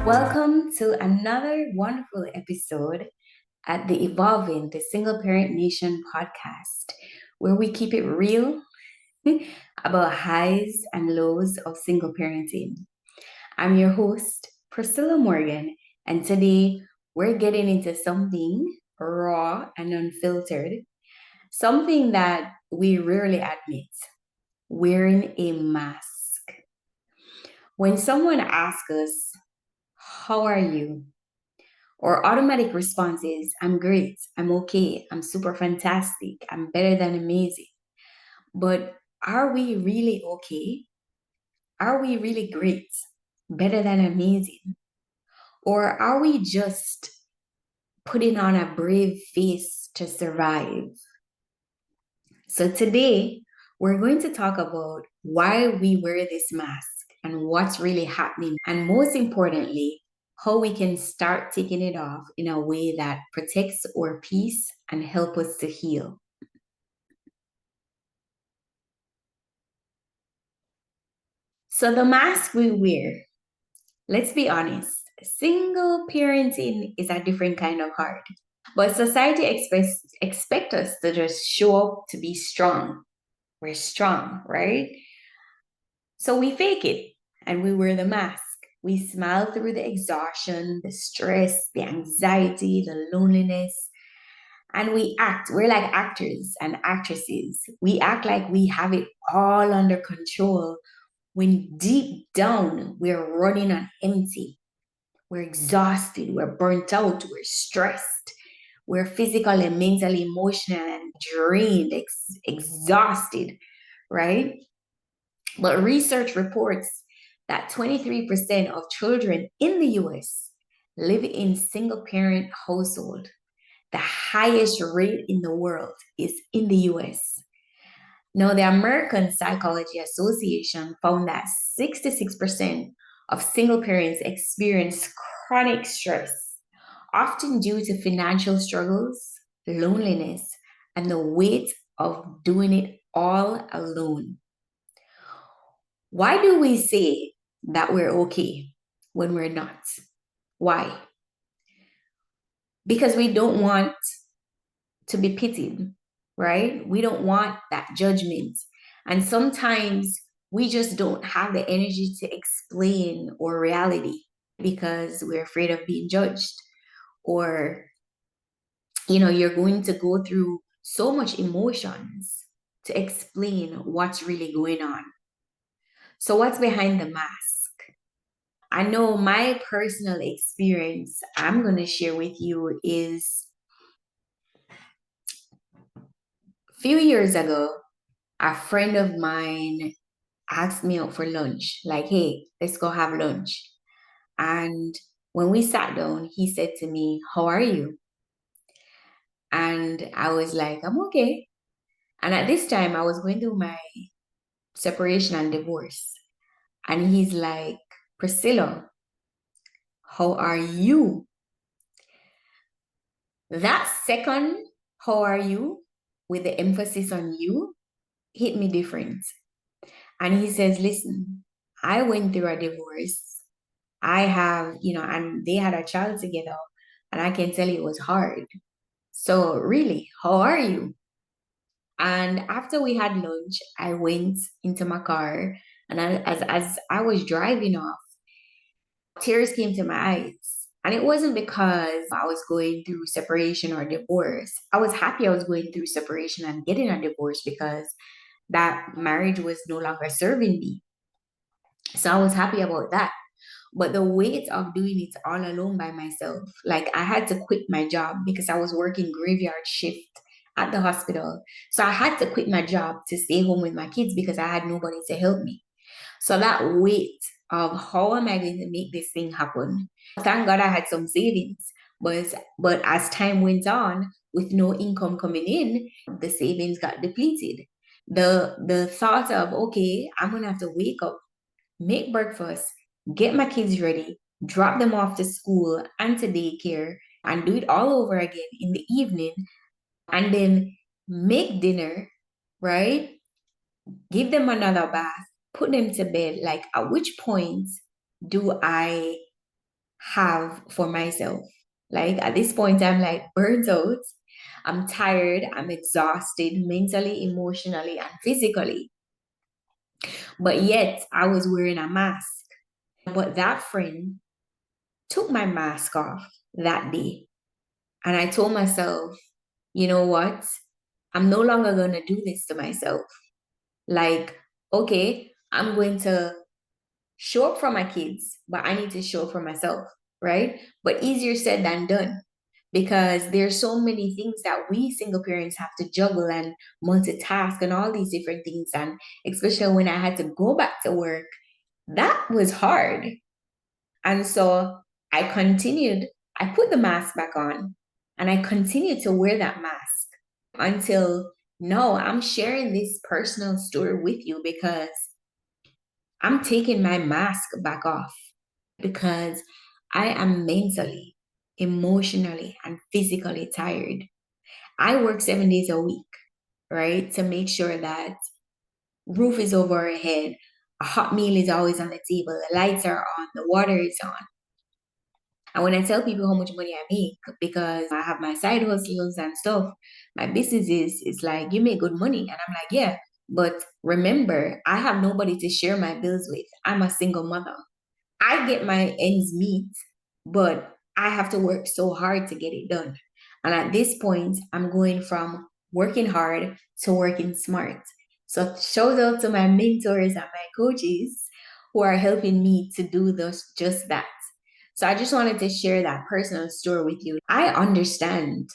Welcome to another wonderful episode at the Evolving the Single Parent Nation podcast, where we keep it real about highs and lows of single parenting. I'm your host, Priscilla Morgan, and today we're getting into something raw and unfiltered, something that we rarely admit: wearing a mask. When someone asks us, "How are you?" Our automatic response is, "I'm great, I'm okay, I'm super fantastic, I'm better than amazing." But are we really okay? Are we really great, better than amazing? Or are we just putting on a brave face to survive? So today, we're going to talk about why we wear this mask and what's really happening. And most importantly, how we can start taking it off in a way that protects our peace and help us to heal. So the mask we wear, let's be honest, single parenting is a different kind of hard. But society expect us to just show up to be strong. We're strong, right? So we fake it and we wear the mask. We smile through the exhaustion, the stress, the anxiety, the loneliness, and we act. We're like actors and actresses. We act like we have it all under control when deep down we're running on empty. We're exhausted, we're burnt out, we're stressed, we're physically, mentally, emotionally, and drained, exhausted, right? But research reports that 23% of children in the US live in single parent household. The highest rate in the world is in the US. Now, the American Psychology Association found that 66% of single parents experience chronic stress, often due to financial struggles, loneliness, and the weight of doing it all alone. Why do we say that we're okay when we're not? Why? Because we don't want to be pitied, right? We don't want that judgment. And sometimes we just don't have the energy to explain our reality because we're afraid of being judged. Or, you're going to go through so much emotions to explain what's really going on. So, what's behind the mask? I know my personal experience I'm going to share with you is a few years ago, a friend of mine asked me out for lunch, like, "Hey, let's go have lunch." And when we sat down, he said to me, "How are you?" And I was like, "I'm okay." And at this time, I was going through my separation and divorce. And he's like, "Priscilla, how are you?" That second, "how are you?" with the emphasis on you, hit me different. And he says, "Listen, I went through a divorce. I have, and they had a child together. And I can tell you it was hard. So, really, how are you?" And after we had lunch, I went into my car. And as I was driving off, tears came to my eyes. And it wasn't because I was going through separation or divorce. I was happy I was going through separation and getting a divorce because that marriage was no longer serving me. So I was happy about that. But the weight of doing it all alone by myself, like I had to quit my job because I was working graveyard shift at the hospital. So I had to quit my job to stay home with my kids because I had nobody to help me. So that weight of how am I going to make this thing happen? Thank God I had some savings. But as time went on, with no income coming in, the savings got depleted. The thought of, okay, I'm gonna have to wake up, make breakfast, get my kids ready, drop them off to school and to daycare, and do it all over again in the evening, and then make dinner, right? Give them another bath, put them to bed. Like, at which point do I have for myself. Like at this point, I'm like burnt out. I'm tired. I'm exhausted mentally, emotionally, and physically. But yet I was wearing a mask. But that friend took my mask off that day. And I told myself, you know what? I'm no longer going to do this to myself. Like, okay, I'm going to show up for my kids, but I need to show up for myself, right? But easier said than done because there's so many things that we single parents have to juggle and multitask and all these different things. And especially when I had to go back to work, that was hard. And so I continued, I put the mask back on and I continued to wear that mask until now I'm sharing this personal story with you because I'm taking my mask back off because I am mentally, emotionally, and physically tired. I work 7 days a week, right? To make sure that roof is over our head, a hot meal is always on the table, the lights are on, the water is on. And when I tell people how much money I make, because I have my side hustles and stuff, my business is like, you make good money. And I'm like, yeah. But remember, I have nobody to share my bills with. I'm a single mother. I get my ends meet, but I have to work so hard to get it done. And at this point, I'm going from working hard to working smart. So shout out to my mentors and my coaches who are helping me to do this just that. So I just wanted to share that personal story with you. I understand.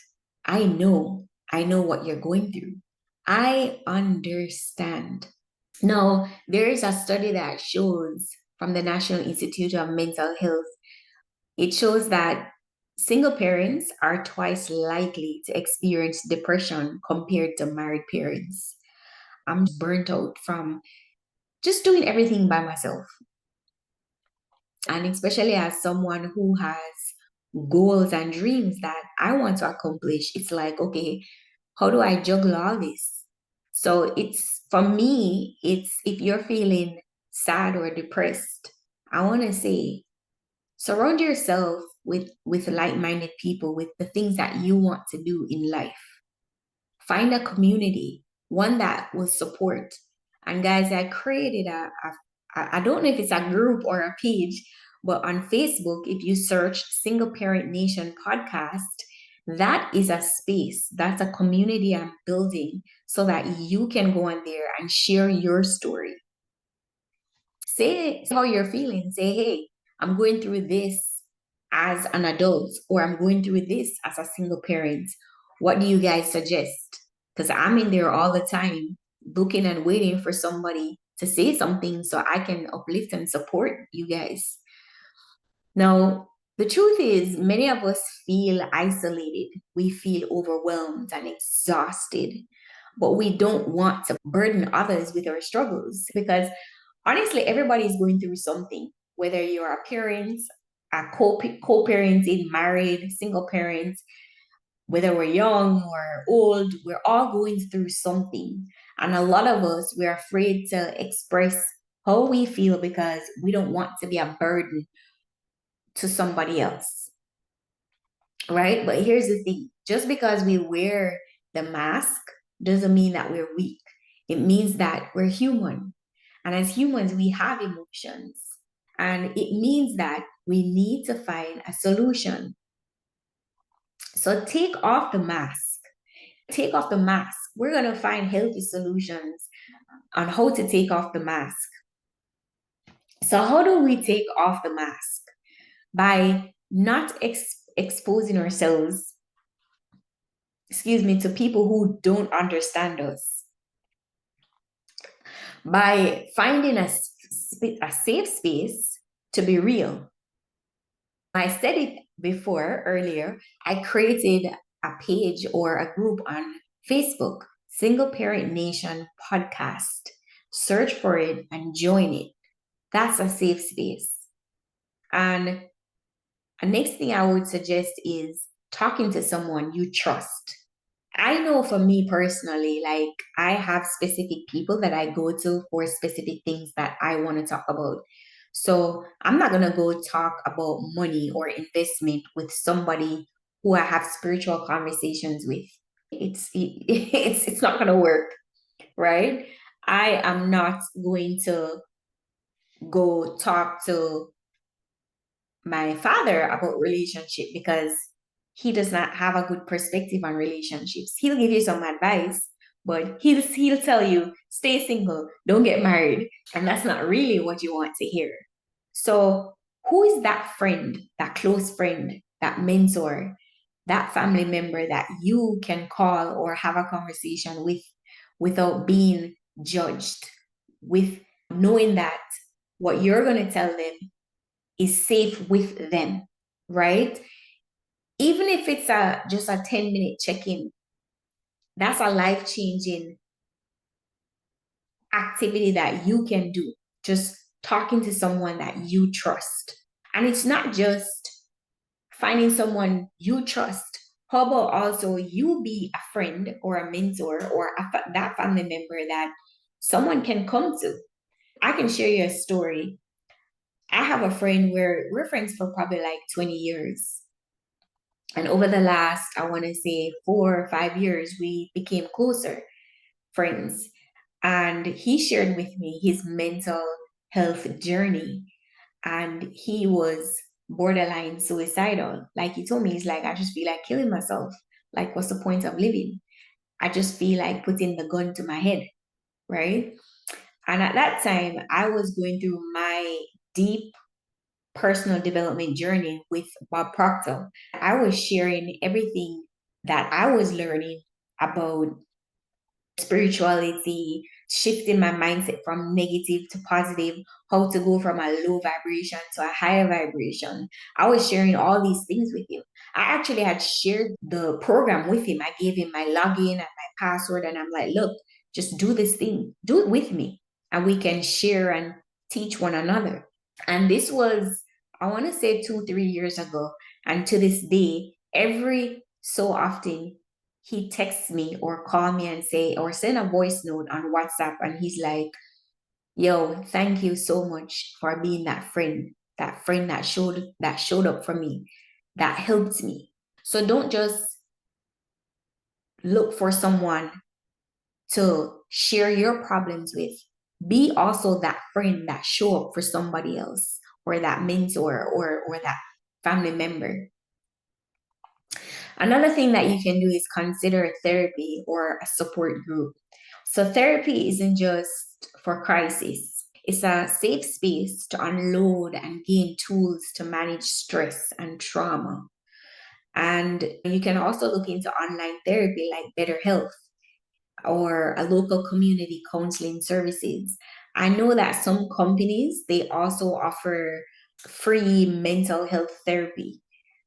I know what you're going through. I understand. Now, there is a study that shows from the National Institute of Mental Health. It shows that single parents are twice likely to experience depression compared to married parents. I'm burnt out from just doing everything by myself. And especially as someone who has goals and dreams that I want to accomplish, it's like, okay, how do I juggle all this? So it's for me, it's if you're feeling sad or depressed, I want to say surround yourself with like-minded people with the things that you want to do in life. Find a community, one that will support. And guys, I created I don't know if it's a group or a page, but on Facebook, if you search Single Parent Nation podcast, that is a space, that's a community I'm building so that you can go on there and share your story. Say how you're feeling. Say, hey, I'm going through this as an adult, or I'm going through this as a single parent. What do you guys suggest? Because I'm in there all the time, looking and waiting for somebody to say something so I can uplift and support you guys. Now, the truth is, many of us feel isolated. We feel overwhelmed and exhausted, but we don't want to burden others with our struggles because honestly, everybody is going through something, whether you're a parent, a co-parenting, married, single parent, whether we're young or old, we're all going through something. And a lot of us, we're afraid to express how we feel because we don't want to be a burden to somebody else, right? But here's the thing, just because we wear the mask doesn't mean that we're weak. It means that we're human. And as humans, we have emotions. And it means that we need to find a solution. So take off the mask. Take off the mask. We're going to find healthy solutions on how to take off the mask. So, how do we take off the mask? By not exposing ourselves, to people who don't understand us. By finding a safe space to be real. I said it before earlier, I created a page or a group on Facebook, Single Parent Nation Podcast. Search for it and join it. That's a safe space. And the next thing I would suggest is talking to someone you trust. I know for me personally, like I have specific people that I go to for specific things that I want to talk about. So I'm not gonna go talk about money or investment with somebody who I have spiritual conversations with. It's not gonna work, right? I am not going to go talk to my father about relationship because he does not have a good perspective on relationships. He'll give you some advice, but he'll tell you stay single, don't get married, and that's not really what you want to hear. So, who is that friend, that close friend, that mentor, that family member that you can call or have a conversation with without being judged, with knowing that what you're going to tell them is safe with them, right? Even if it's just a 10-minute check-in, that's a life-changing activity that you can do. Just talking to someone that you trust. And it's not just finding someone you trust. How about also you be a friend or a mentor or that family member that someone can come to? I can share you a story. I have a friend where we're friends for probably like 20 years. And over the last, I want to say 4 or 5 years, we became closer friends. And he shared with me his mental health journey. And he was borderline suicidal. Like he told me, he's like, I just feel like killing myself. Like, what's the point of living? I just feel like putting the gun to my head, right? And at that time, I was going through my deep personal development journey with Bob Proctor. I was sharing everything that I was learning about spirituality, shifting my mindset from negative to positive, how to go from a low vibration to a higher vibration. I was sharing all these things with him. I actually had shared the program with him. I gave him my login and my password, and I'm like, look, just do this thing, do it with me, and we can share and teach one another. And this was, I want to say 2, 3 years ago. And to this day, every so often, he texts me or call me and say, or send a voice note on WhatsApp. And he's like, yo, thank you so much for being that friend that showed up for me, that helped me. So don't just look for someone to share your problems with. Be also that friend that show up for somebody else or that mentor or that family member. Another thing that you can do is consider therapy or a support group. So therapy isn't just for crisis. It's a safe space to unload and gain tools to manage stress and trauma. And you can also look into online therapy like BetterHealth or a local community counseling services. I know that some companies they also offer free mental health therapy.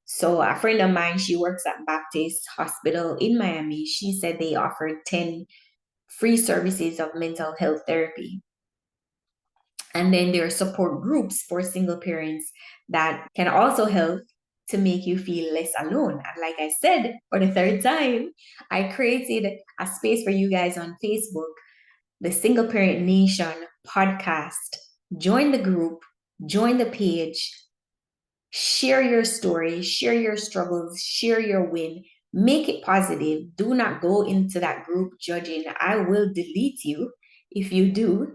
So a friend of mine, she works at Baptist Hospital in Miami. She said they offered 10 free services of mental health therapy. And then there are support groups for single parents that can also help to make you feel less alone. And like I said, for the third time, I created a space for you guys on Facebook, the Single Parent Nation podcast. Join the group, join the page, share your story, share your struggles, share your win, make it positive. Do not go into that group judging. I will delete you if you do.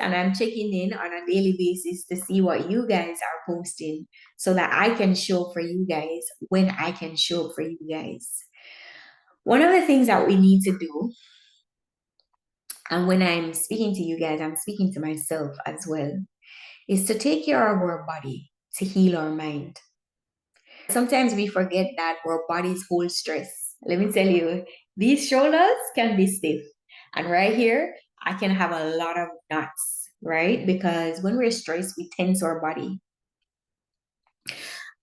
And I'm checking in on a daily basis to see what you guys are posting so that I can show up for you guys when I can show up for you guys. One of the things that we need to do, and when I'm speaking to you guys, I'm speaking to myself as well, is to take care of our body to heal our mind. Sometimes we forget that our bodies hold stress. Let me tell you, these shoulders can be stiff. And right here, I can have a lot of knots, right? Because when we're stressed, we tense our body.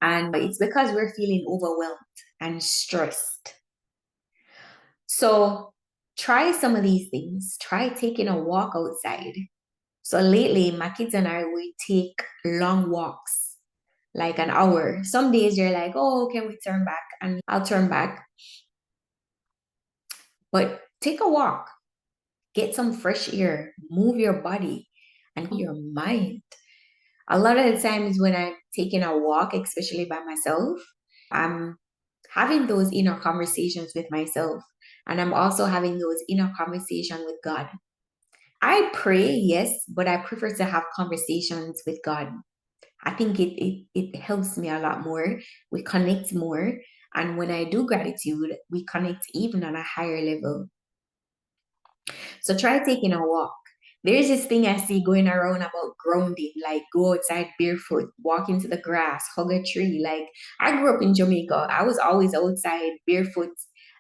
And it's because we're feeling overwhelmed and stressed. So try some of these things. Try taking a walk outside. So lately, my kids and I, we take long walks, like an hour. Some days you're like, oh, can we turn back? And I'll turn back. But take a walk, get some fresh air, move your body and your mind. A lot of the times when I'm taking a walk, especially by myself, I'm having those inner conversations with myself. And I'm also having those inner conversations with God. I pray, yes, but I prefer to have conversations with God. I think it helps me a lot more. We connect more. And when I do gratitude, we connect even on a higher level. So try taking a walk. There's this thing I see going around about grounding, like go outside barefoot, walk into the grass, hug a tree. Like I grew up in Jamaica. I was always outside barefoot,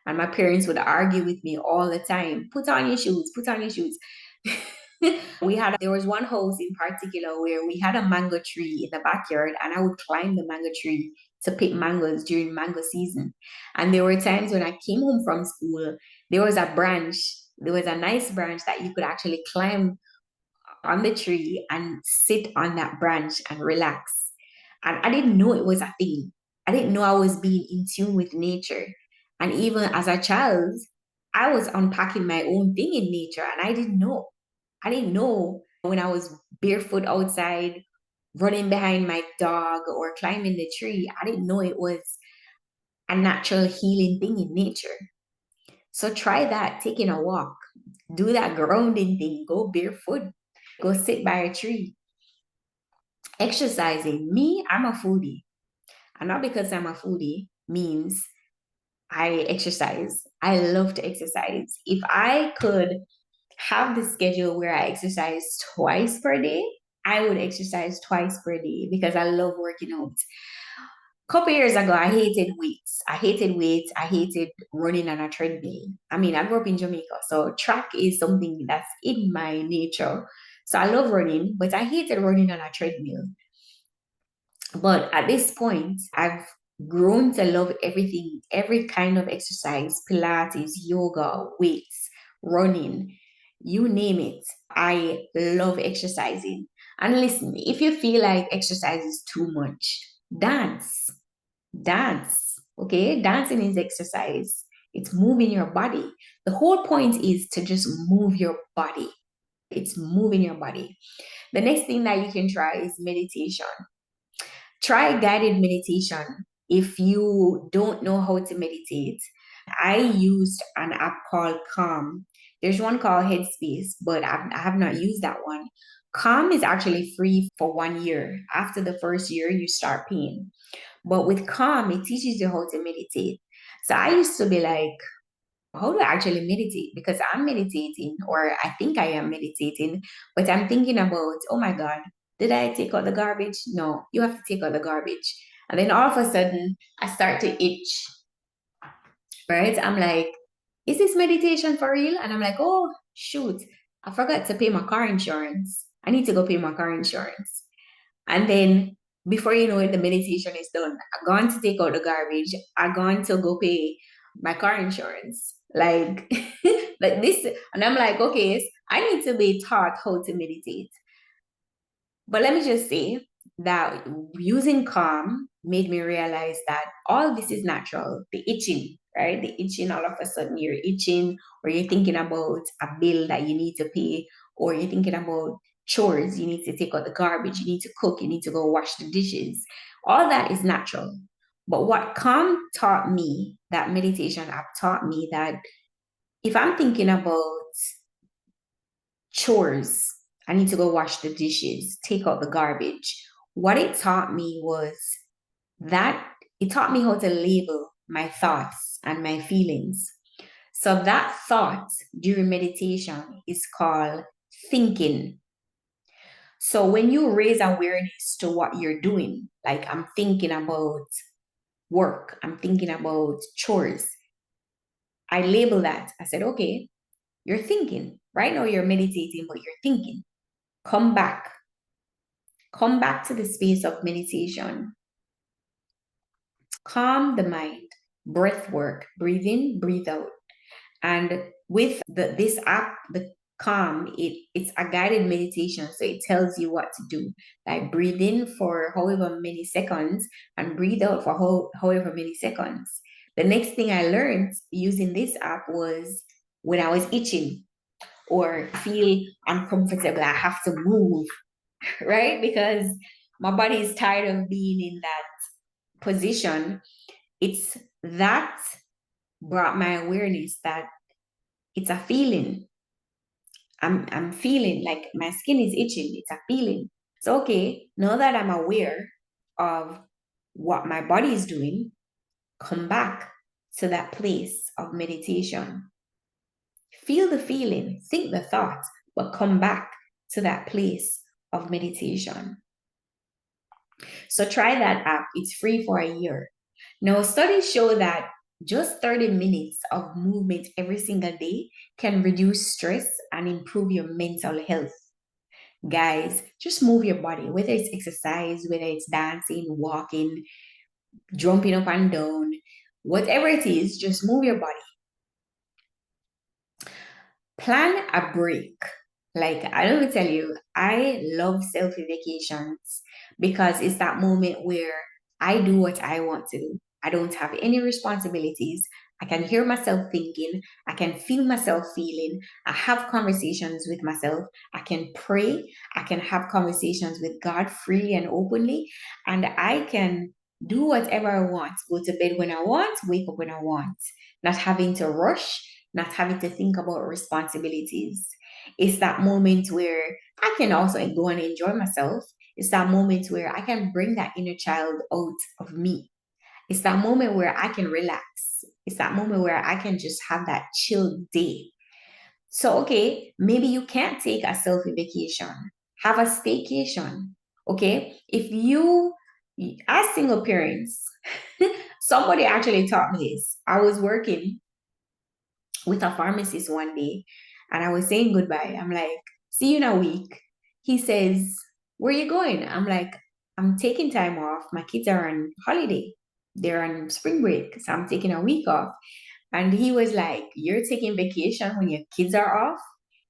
and my parents would argue with me all the time. Put on your shoes, put on your shoes. There was one house in particular where we had a mango tree in the backyard, and I would climb the mango tree to pick mangoes during mango season. And there were times when I came home from school, there was a branch, there was a nice branch that you could actually climb on the tree and sit on that branch and relax. And I didn't know it was a thing. I didn't know I was being in tune with nature. And even as a child, I was unpacking my own thing in nature and I didn't know. I didn't know when I was barefoot outside, running behind my dog or climbing the tree. I didn't know it was a natural healing thing in nature. So try that, taking a walk, do that grounding thing, go barefoot, go sit by a tree. Exercising. Me, I'm a foodie. And not because I'm a foodie means I exercise. I love to exercise. If I could have the schedule where I exercise twice per day, I would exercise twice per day because I love working out. A couple years ago, I hated weights. I hated weights. I hated running on a treadmill. I mean, I grew up in Jamaica, so track is something that's in my nature. So I love running, but I hated running on a treadmill. But at this point, I've grown to love everything, every kind of exercise, Pilates, yoga, weights, running, you name it. I love exercising. And listen, if you feel like exercise is too much, dance, dance. Okay, dancing is exercise, it's moving your body. The whole point is to just move your body. It's moving your body. The next thing that you can try is meditation. Try guided meditation. If you don't know how to meditate, I used an app called Calm. There's one called Headspace, but I have not used that one. Calm is actually free for 1 year. After the first year, you start paying. But with Calm, it teaches you how to meditate. So I used to be like, how do I actually meditate? Because I'm meditating, or I think I am meditating, but I'm thinking about, oh my God, did I take out the garbage? No, you have to take out the garbage. And then all of a sudden, I start to itch, right? I'm like, is this meditation for real? And I'm like, oh, shoot, I forgot to pay my car insurance. I need to go pay my car insurance. And then before you know it, the meditation is done. I'm going to take out the garbage. I'm going to go pay my car insurance. Like, like this. And I'm like, okay, I need to be taught how to meditate. But let me just say that using Calm made me realize that all this is natural. The itching, right? The itching, all of a sudden you're itching, or you're thinking about a bill that you need to pay, or you're thinking about chores. You need to take out the garbage, you need to cook, you need to go wash the dishes. All that is natural. But what Calm taught me, that meditation app taught me that if I'm thinking about chores. I need to go wash the dishes, take out the garbage. What it taught me was that it taught me how to label my thoughts and my feelings. So that thought during meditation is called thinking. So when you raise awareness to what you're doing, like I'm thinking about work, I'm thinking about chores, I label that. I said, okay, you're thinking. Right now you're meditating, but you're thinking. Come back. Come back to the space of meditation. Calm the mind. Breath work. Breathe in, breathe out. And with this app, the Calm, it's a guided meditation. So it tells you what to do. Like breathe in for however many seconds and breathe out for however many seconds. The next thing I learned using this app was when I was itching or feel uncomfortable, I have to move. right? Because my body is tired of being in that position. It's that brought my awareness that it's a feeling. I'm feeling like my skin is itching. It's a feeling. So okay, now that I'm aware of what my body is doing, come back to that place of meditation. Feel the feeling, think the thought, but come back to that place of meditation. So try that app. It's free for a year. Now, studies show that just 30 minutes of movement every single day can reduce stress and improve your mental health. Guys, just move your body, whether it's exercise, whether it's dancing, walking, jumping up and down, whatever it is, just move your body. Plan a break. Like, I don't tell you, I love selfie vacations because it's that moment where I do what I want to do. I don't have any responsibilities. I can hear myself thinking. I can feel myself feeling. I have conversations with myself. I can pray. I can have conversations with God freely and openly. And I can do whatever I want. Go to bed when I want, wake up when I want. Not having to rush, not having to think about responsibilities. It's that moment where I can also go and enjoy myself. It's that moment where I can bring that inner child out of me. It's that moment where I can relax. It's that moment where I can just have that chill day. So, okay, maybe you can't take a selfie vacation, have a staycation. Okay, if you, as single parents, somebody actually taught me this. I was working with a pharmacist one day and I was saying goodbye. I'm like, see you in a week. He says, where are you going? I'm like, I'm taking time off. My kids are on holiday. They're on spring break. So I'm taking a week off. And he was like, you're taking vacation when your kids are off?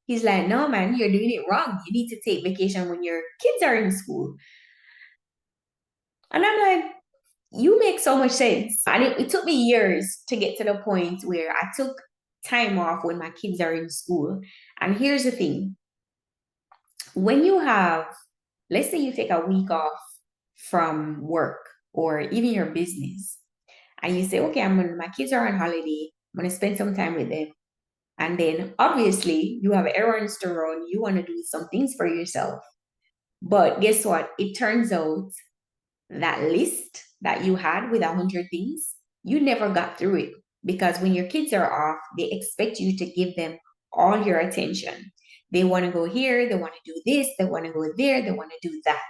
He's like, no, man, you're doing it wrong. You need to take vacation when your kids are in school. And I'm like, you make so much sense. And it took me years to get to the point where I took time off when my kids are in school. And here's the thing, when you have, let's say you take a week off from work or even your business, and you say, okay, my kids are on holiday, I'm going to spend some time with them. And then obviously you have errands to run, you want to do some things for yourself. But guess what? It turns out that list that you had with 100 things, you never got through it because when your kids are off, they expect you to give them all your attention. They want to go here, they want to do this, they want to go there, they want to do that.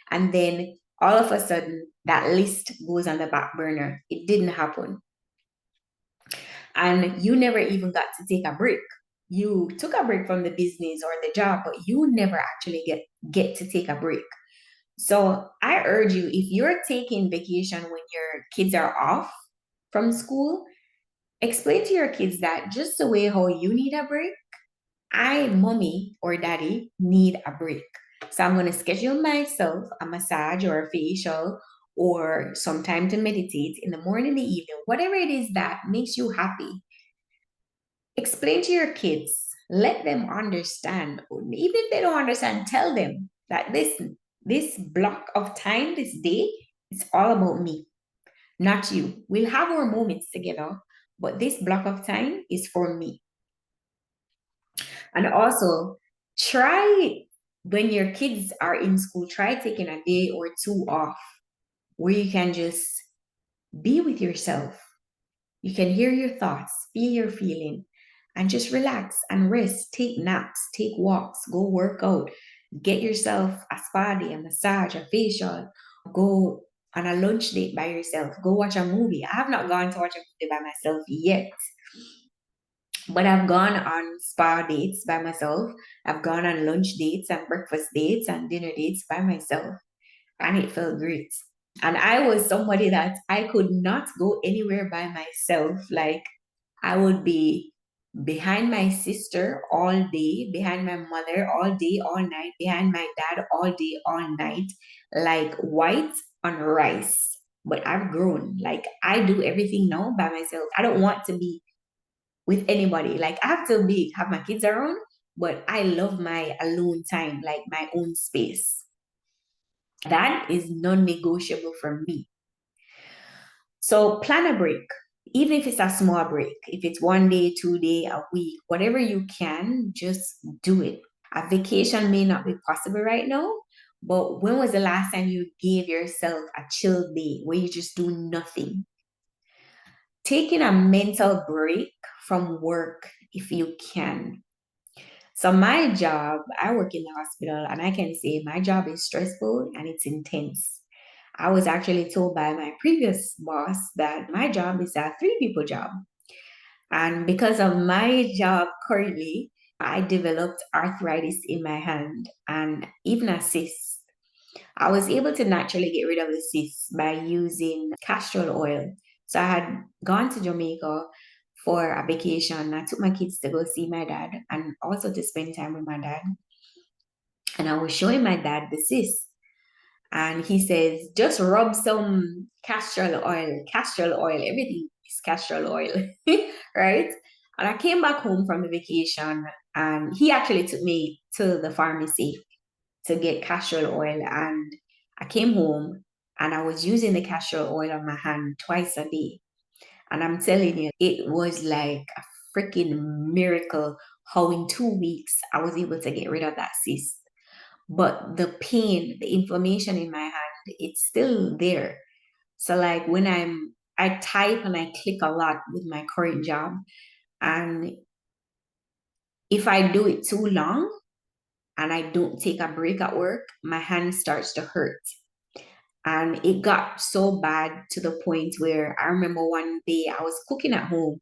And then all of a sudden, that list goes on the back burner. It didn't happen. And you never even got to take a break. You took a break from the business or the job, but you never actually get to take a break. So I urge you, if you're taking vacation when your kids are off from school, explain to your kids that just the way how you need a break, I, mommy or daddy, need a break. So I'm going to schedule myself a massage or a facial or some time to meditate in the morning, the evening, whatever it is that makes you happy. Explain to your kids, let them understand. Even if they don't understand, tell them that this block of time, this day, it's all about me, not you. We'll have our moments together, but this block of time is for me. And also, try when your kids are in school, try taking a day or two off where you can just be with yourself. You can hear your thoughts, feel your feeling, and just relax and rest. Take naps, take walks, go work out, get yourself a spa day, a massage, a facial, go on a lunch date by yourself, go watch a movie. I have not gone to watch a movie by myself yet, but I've gone on spa dates by myself. I've gone on lunch dates and breakfast dates and dinner dates by myself, and it felt great. And I was somebody that I could not go anywhere by myself. Like I would be behind my sister all day, behind my mother all day, all night, behind my dad all day, all night, like white on rice. But I've grown. Like I do everything now by myself. I don't want to be with anybody. Like I have my kids around, but I love my alone time, like my own space. That is non-negotiable for me. So plan a break, even if it's a small break. If it's 1 day, 2 day, a week, whatever you can, just do it. A vacation may not be possible right now, but when was the last time you gave yourself a chill day where you just do nothing? Taking a mental break from work if you can. So my job, I work in the hospital, and I can say my job is stressful and it's intense. I was actually told by my previous boss that my job is a 3 people job. And because of my job currently, I developed arthritis in my hand and even a cyst. I was able to naturally get rid of the cyst by using castor oil. So I had gone to Jamaica for a vacation. I took my kids to go see my dad and also to spend time with my dad. And I was showing my dad the cyst. And he says, just rub some castor oil, everything is castor oil, right? And I came back home from the vacation and he actually took me to the pharmacy to get castor oil. And I came home and I was using the castor oil on my hand twice a day. And I'm telling you, it was like a freaking miracle how in 2 weeks I was able to get rid of that cyst. But the pain, the inflammation in my hand, it's still there. So like when I type and I click a lot with my current job, and if I do it too long and I don't take a break at work, my hand starts to hurt. And it got so bad to the point where I remember one day I was cooking at home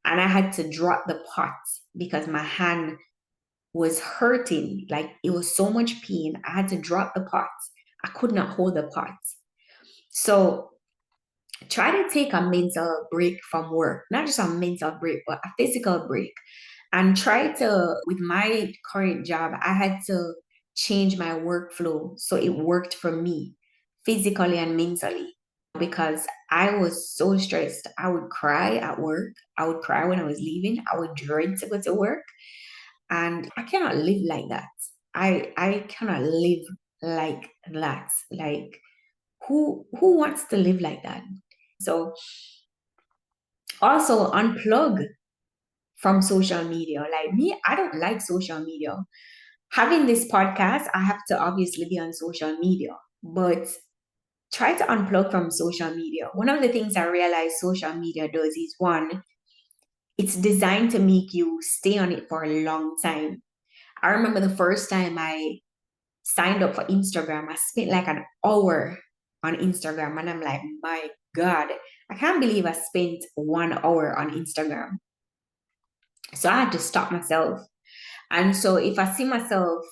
and I had to drop the pot because my hand was hurting. Like it was so much pain. I had to drop the pot. I could not hold the pot. So try to take a mental break from work, not just a mental break, but a physical break. And try to, with my current job, I had to change my workflow so it worked for me physically and mentally because I was so stressed. I would cry at work. I would cry when I was leaving. I would dread to go to work. And I cannot live like that. I cannot live like that. Like who wants to live like that? So also unplug from social media. Like me, I don't like social media. Having this podcast, I have to obviously be on social media, but try to unplug from social media. One of the things I realize social media does is one, it's designed to make you stay on it for a long time. I remember the first time I signed up for Instagram, I spent like an hour on Instagram, and I'm like, my God, I can't believe I spent 1 hour on Instagram. So I had to stop myself. And so if I see myself,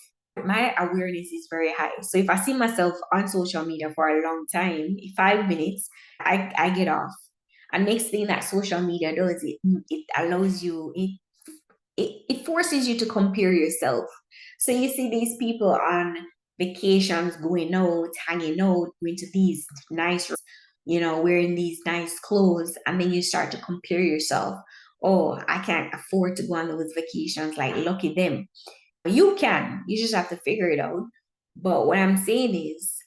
my awareness is very high. So if I see myself on social media for a long time, 5 minutes, I get off. And next thing that social media does, it allows you, it forces you to compare yourself. So you see these people on vacations, going out, hanging out, going to these nice, wearing these nice clothes, and then you start to compare yourself. Oh, I can't afford to go on those vacations, like lucky them. You can, you just have to figure it out. But what I'm saying is,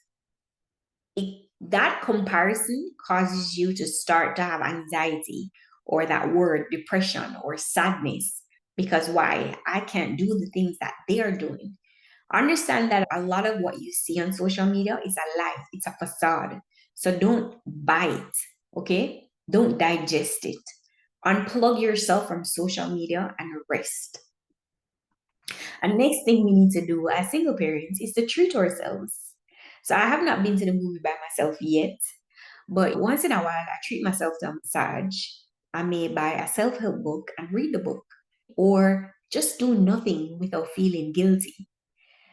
that comparison causes you to start to have anxiety or that word depression or sadness because why? I can't do the things that they are doing. Understand that a lot of what you see on social media is a lie, it's a facade. So don't buy it, okay? Don't digest it. Unplug yourself from social media and rest. And next thing we need to do as single parents is to treat ourselves. So I have not been to the movie by myself yet, but once in a while I treat myself to a massage. I may buy a self-help book and read the book, or just do nothing without feeling guilty.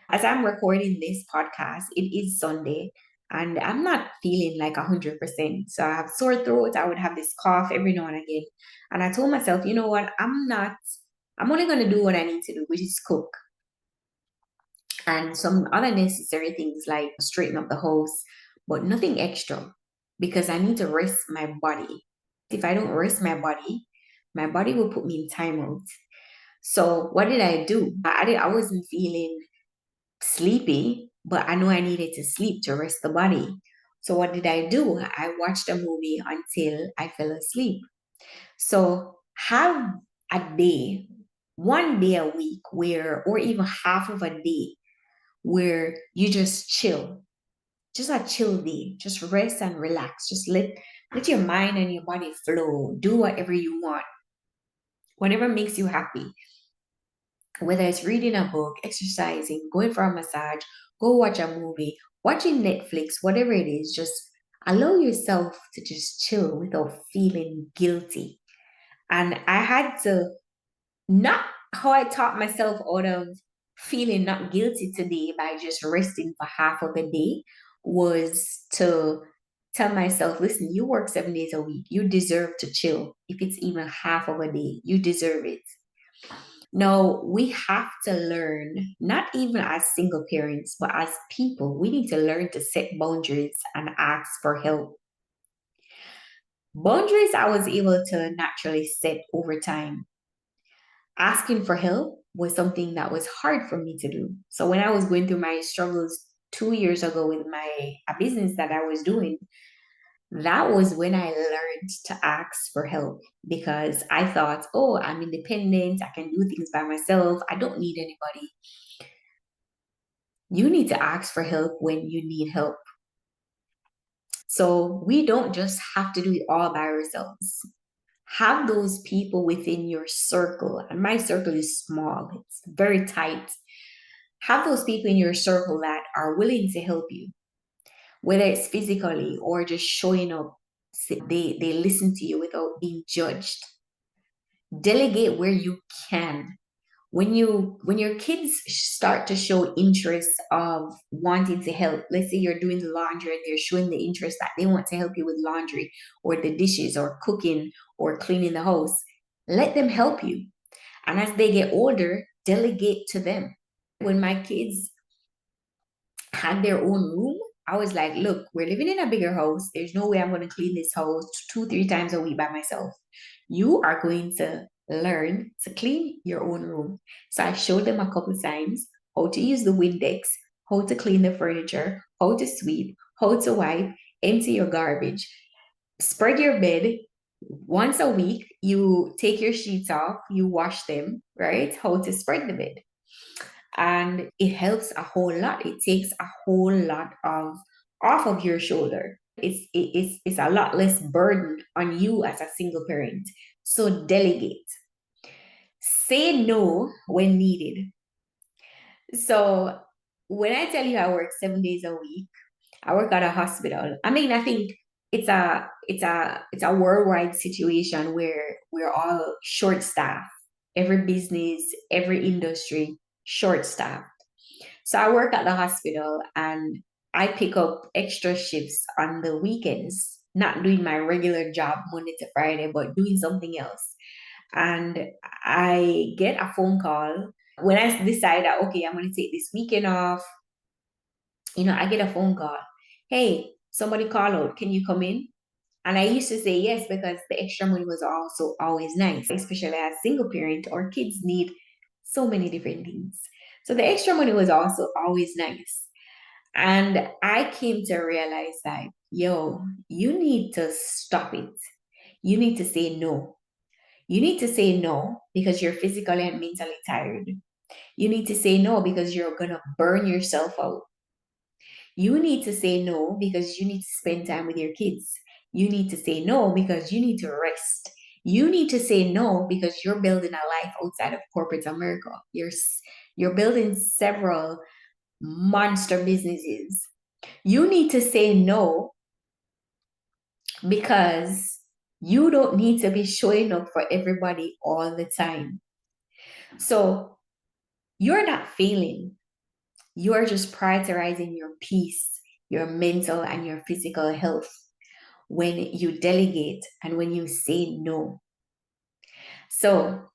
As I'm recording this podcast, it is Sunday and I'm not feeling like 100%. So I have sore throat. I would have this cough every now and again. And I told myself, you know what? I'm only going to do what I need to do, which is cook and some other necessary things like straighten up the house, but nothing extra because I need to rest my body. If I don't rest my body will put me in timeout. So what did I do? I wasn't feeling sleepy. but I know I needed to sleep to rest the body. So what did I do? I watched a movie until I fell asleep. So have a day, one day a week where, or even half of a day where you just chill, just a chill day, just rest and relax. Just let your mind and your body flow. Do whatever you want, whatever makes you happy. Whether it's reading a book, exercising, going for a massage, go watch a movie, watching Netflix, whatever it is, just allow yourself to just chill without feeling guilty. And I had to, not how I taught myself out of feeling not guilty today by just resting for half of the day, was to tell myself, listen, you work 7 days a week. You deserve to chill. If it's even half of a day, you deserve it. Now, we have to learn, not even as single parents, but as people, we need to learn to set boundaries and ask for help. Boundaries I was able to naturally set over time. Asking for help was something that was hard for me to do. So when I was going through my struggles 2 years ago with my a business that I was doing, that was when I learned to ask for help because I thought, oh, I'm independent, I can do things by myself, I don't need anybody. You need to ask for help when you need help. So we don't just have to do it all by ourselves. Have those people within your circle, and my circle is small, it's very tight. Have those people in your circle that are willing to help you, whether it's physically or just showing up. They listen to you without being judged. Delegate where you can. When your kids start to show interest of wanting to help, let's say you're doing the laundry and they're showing the interest that they want to help you with laundry or the dishes or cooking or cleaning the house, let them help you. And as they get older, delegate to them. When my kids had their own room, I was like, look, we're living in a bigger house. There's no way I'm going to clean this house 2, 3 times a week by myself. You are going to learn to clean your own room. So I showed them a couple times how to use the Windex, how to clean the furniture, how to sweep, how to wipe, empty your garbage, spread your bed. Once a week, you take your sheets off, you wash them, right? How to spread the bed, and it helps a whole lot. It takes a whole lot of off of your shoulder. It's a lot less burden on you as a single parent. So delegate. Say no when needed. So when I tell you I work 7 days a week, I work at a hospital. I mean, I think it's a worldwide situation where we're all short staffed. Every business, every industry, short staffed. So I work at the hospital and I pick up extra shifts on the weekends, not doing my regular job Monday to Friday, but doing something else. And I get a phone call when I decide that, okay, I'm going to take this weekend off. I get a phone call. Hey, somebody call out. Can you come in? And I used to say yes because the extra money was also always nice, especially as single parent or kids need so many different things. So the extra money was also always nice. And I came to realize that, yo, you need to stop it. You need to say no. You need to say no because you're physically and mentally tired. You need to say no because you're going to burn yourself out. You need to say no because you need to spend time with your kids. You need to say no because you need to rest. You need to say no because you're building a life outside of corporate America. You're building several monster businesses. You need to say no because you don't need to be showing up for everybody all the time. So you're not failing. You are just prioritizing your peace, your mental and your physical health when you delegate and when you say no. So,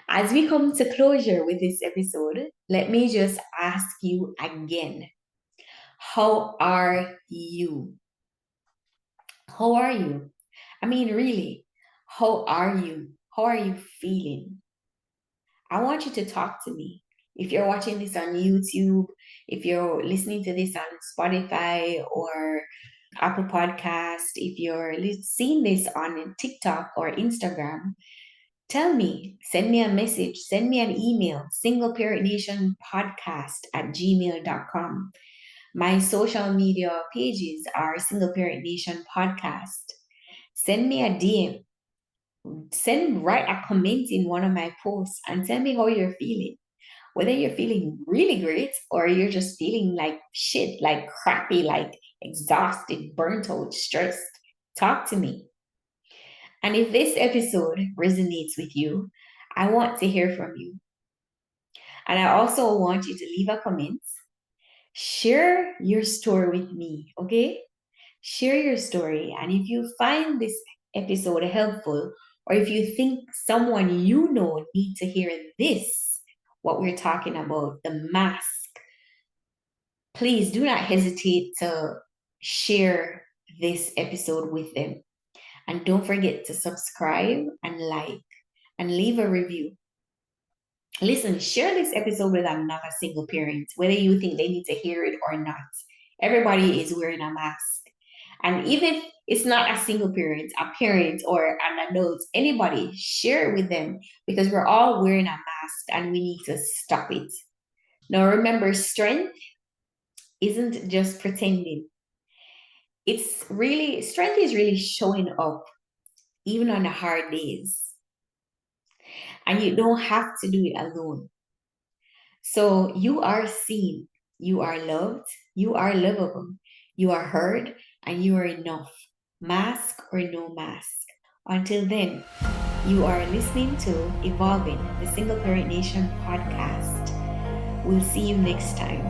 as we come to closure with this episode, let me just ask you again, how are you? How are you? I mean, really, how are you? How are you feeling? I want you to talk to me. If you're watching this on YouTube, if you're listening to this on Spotify or Apple Podcast, if you're seeing this on TikTok or Instagram, tell me, send me a message, send me an email, singleparentnationpodcast@gmail.com. My social media pages are Single Parent Nation Podcast. Send me a DM. Write a comment in one of my posts and tell me how you're feeling. Whether you're feeling really great or you're just feeling like shit, like crappy, like exhausted, burnt out, stressed, talk to me. And if this episode resonates with you, I want to hear from you. And I also want you to leave a comment. Share your story with me, okay? Share your story. And if you find this episode helpful, or if you think someone you know need to hear this, what we're talking about, the mask, please do not hesitate to share this episode with them. And don't forget to subscribe and like and leave a review. Listen, share this episode with another single parent, whether you think they need to hear it or not. Everybody is wearing a mask. And even if it's not a single parent, a parent or an adult, anybody, share it with them because we're all wearing a mask and we need to stop it. Now, remember, strength isn't just pretending. Strength is really showing up even on the hard days. And you don't have to do it alone. So you are seen, you are loved, you are lovable, you are heard, and you are enough, mask or no mask. Until then, you are listening to Evolving, the Single Parent Nation podcast. We'll see you next time.